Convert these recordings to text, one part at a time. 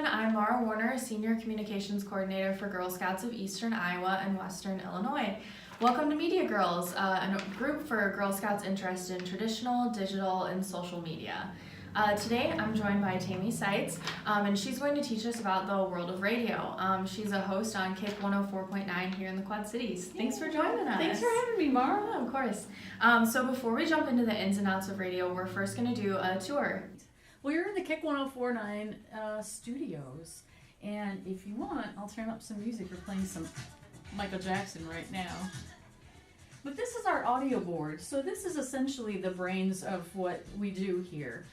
everyone. I'm Mara Warner, Senior Communications Coordinator for Girl Scouts of Eastern Iowa and Western Illinois. Welcome to Media Girls, a group for Girl Scouts interested in traditional, digital, and social media. Today I'm joined by Tammy Seitz, and she's going to teach us about the world of radio. She's a host on KIC 104.9 here in the Quad Cities. Thanks for joining us. Thanks for having me, Mara. Yeah, of course. So before we jump into the ins and outs of radio, we're first going to do a tour. Well, you're in the KIC 104.9 studios, and if you want, I'll turn up some music. We're playing some Michael Jackson right now. But this is our audio board, so this is essentially the brains of what we do here.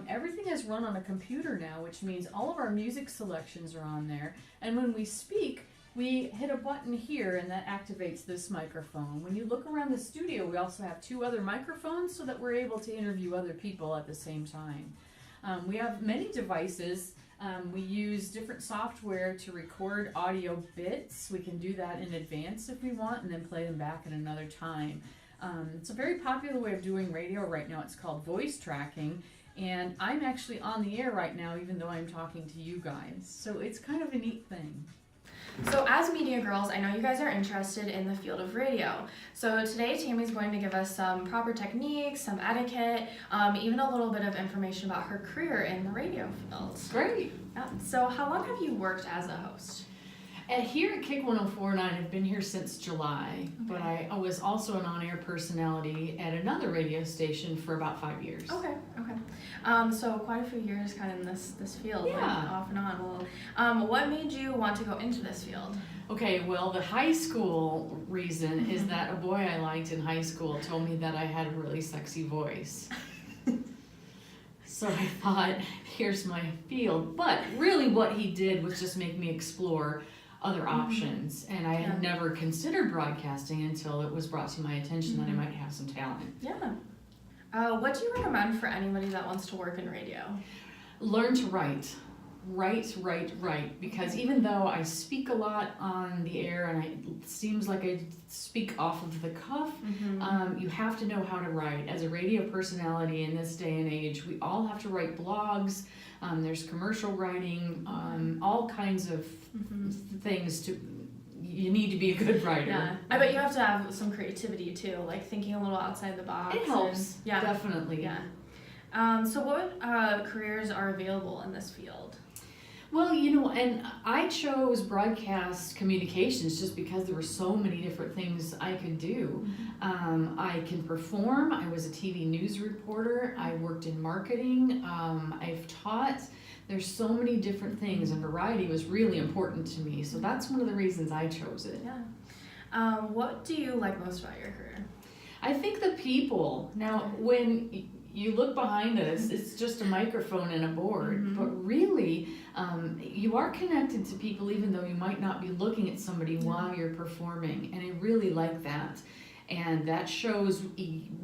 Everything is run on a computer now, which means all of our music selections are on there, and when we speak, we hit a button here and that activates this microphone. When you look around the studio, we also have 2 other microphones so that we're able to interview other people at the same time. We have many devices. We use different software to record audio bits. We can do that in advance if we want and then play them back at another time. It's a very popular way of doing radio right now. It's called voice tracking. And I'm actually on the air right now even though I'm talking to you guys. So it's kind of a neat thing. So as Media Girls, I know you guys are interested in the field of radio. So today Tammy's going to give us some proper techniques, some etiquette, even a little bit of information about her career in the radio field. Great. Yeah. So how long have you worked as a host? Here at KIC 104.9, I've been here since July, but I was also an on-air personality at another radio station for about 5 years. Okay. So quite a few years kind of in this field, Yeah. like off and on. Well, what made you want to go into this field? Okay, well, the high school reason is that a boy I liked in high school told me that I had a really sexy voice. So I thought, here's my field. But really what he did was just make me explore other options. And I had never considered broadcasting until it was brought to my attention that I might have some talent. Yeah. What do you recommend for anybody that wants to work in radio? Learn to write. Write. Because even though I speak a lot on the air and it seems like I speak off of the cuff, you have to know how to write. As a radio personality in this day and age, we all have to write blogs. There's commercial writing, all kinds of things you need to be a good writer. Yeah, I bet you have to have some creativity too, like thinking a little outside the box. It helps, definitely. Yeah. So what careers are available in this field? Well, and I chose broadcast communications just because there were so many different things I could do. I can perform. I was a TV news reporter. I worked in marketing. I've taught. There's so many different things, and variety was really important to me. So that's one of the reasons I chose it. Yeah. What do you like most about your career? I think the people. Now, when you look behind us, it's just a microphone and a board, but really, you are connected to people even though you might not be looking at somebody while you're performing, and I really like that. And that shows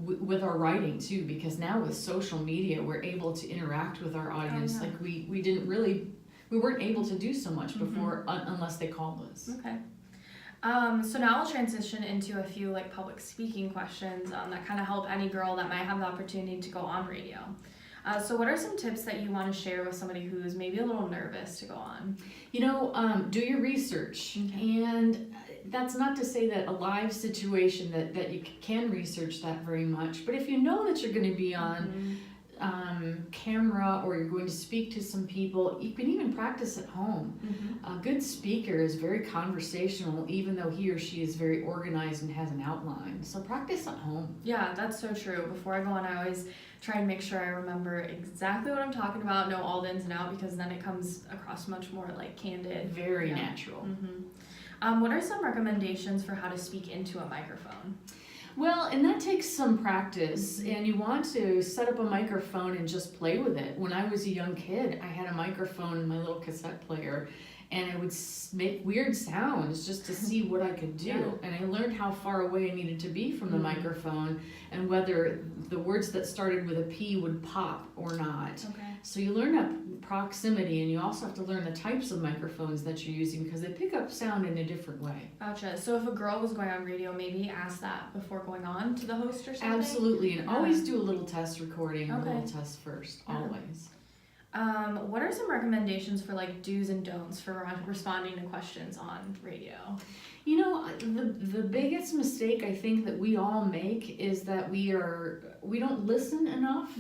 with our writing too, because now with social media, we're able to interact with our audience like we weren't able to do so much before unless they called us. Okay. So now we'll transition into a few public speaking questions that kind of help any girl that might have the opportunity to go on radio. So what are some tips that you want to share with somebody who's maybe a little nervous to go on? Do your research. And that's not to say that a live situation that you can research that very much, but if you know that you're going to be on camera or you're going to speak to some people, you can even practice at home. A good speaker is very conversational, even though he or she is very organized and has an outline. So practice at home. Yeah, that's so true. Before I go on, I always try and make sure I remember exactly what I'm talking about, know all the ins and outs, because then it comes across much more candid. Very natural. What are some recommendations for how to speak into a microphone? Well, and that takes some practice, and you want to set up a microphone and just play with it. When I was a young kid, I had a microphone in my little cassette player, and I would make weird sounds just to see what I could do. And I learned how far away I needed to be from the microphone and whether the words that started with a P would pop or not. Okay. So you learn that proximity, and you also have to learn the types of microphones that you're using because they pick up sound in a different way. Gotcha. So if a girl was going on radio, maybe ask that before going on to the host or something? Absolutely, and always do a little test recording, a little test first, always. What are some recommendations for like do's and don'ts for responding to questions on radio? You know, the biggest mistake I think that we all make is that we don't listen enough.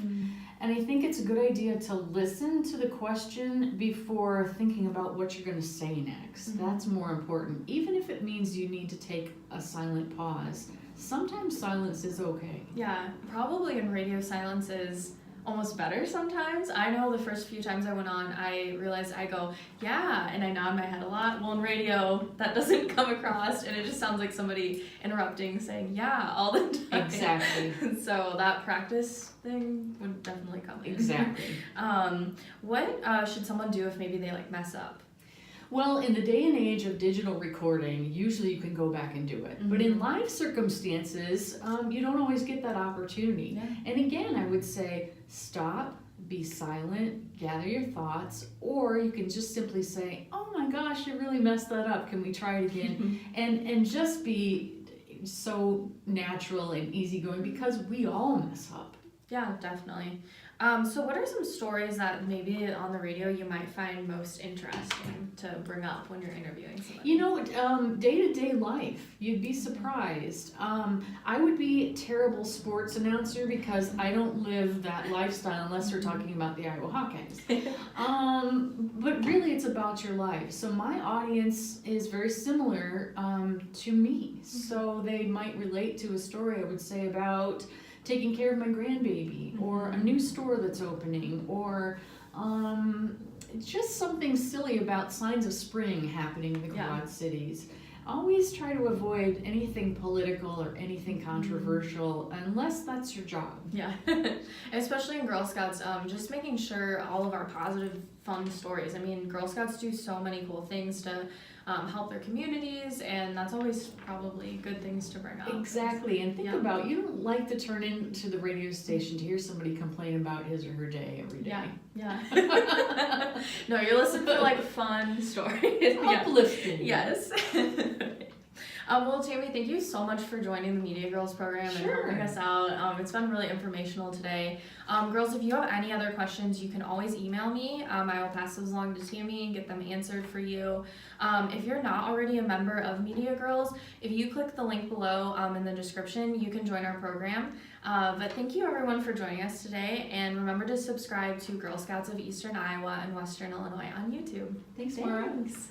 And I think it's a good idea to listen to the question before thinking about what you're going to say next. Mhm. That's more important. Even if it means you need to take a silent pause, sometimes silence is okay. Yeah, probably in radio silence is almost better sometimes. I know the first few times I went on, I realized I go, yeah, and I nod my head a lot. Well, in radio, that doesn't come across, and it just sounds like somebody interrupting, saying, yeah, all the time. Exactly. So that practice thing would definitely come in. Exactly. What should someone do if maybe they like mess up? Well, in the day and age of digital recording, usually you can go back and do it. But in Mhm. live circumstances, you don't always get that opportunity. Yeah. And again, I would say stop, be silent, gather your thoughts, or you can just simply say, oh my gosh, you really messed that up. Can we try it again? And just be so natural and easygoing because we all mess up. Yeah, definitely. So what are some stories that maybe on the radio you might find most interesting to bring up when you're interviewing somebody? You know, day-to-day life, you'd be surprised. I would be a terrible sports announcer because I don't live that lifestyle unless we're talking about the Iowa Hawkeyes. But really it's about your life. So my audience is very similar to me. So they might relate to a story, I would say, about taking care of my grandbaby, or a new store that's opening, or just something silly about signs of spring happening in the Quad Cities. Always try to avoid anything political or anything controversial unless that's your job. Yeah, especially in Girl Scouts, just making sure all of our positive, fun stories. I mean, Girl Scouts do so many cool things to help their communities, and that's always probably good things to bring up. Exactly, and think about, you don't like to turn into the radio station to hear somebody complain about his or her day every day. Yeah. No, you're listening for like fun stories. Uplifting. Yes. Well, Tammy, thank you so much for joining the Media Girls program and helping us out. It's been really informational today. Girls, if you have any other questions, you can always email me. I will pass those along to Tammy and get them answered for you. If you're not already a member of Media Girls, if you click the link below in the description, you can join our program. But thank you everyone for joining us today, and remember to subscribe to Girl Scouts of Eastern Iowa and Western Illinois on YouTube. Thanks, Mara. Thanks.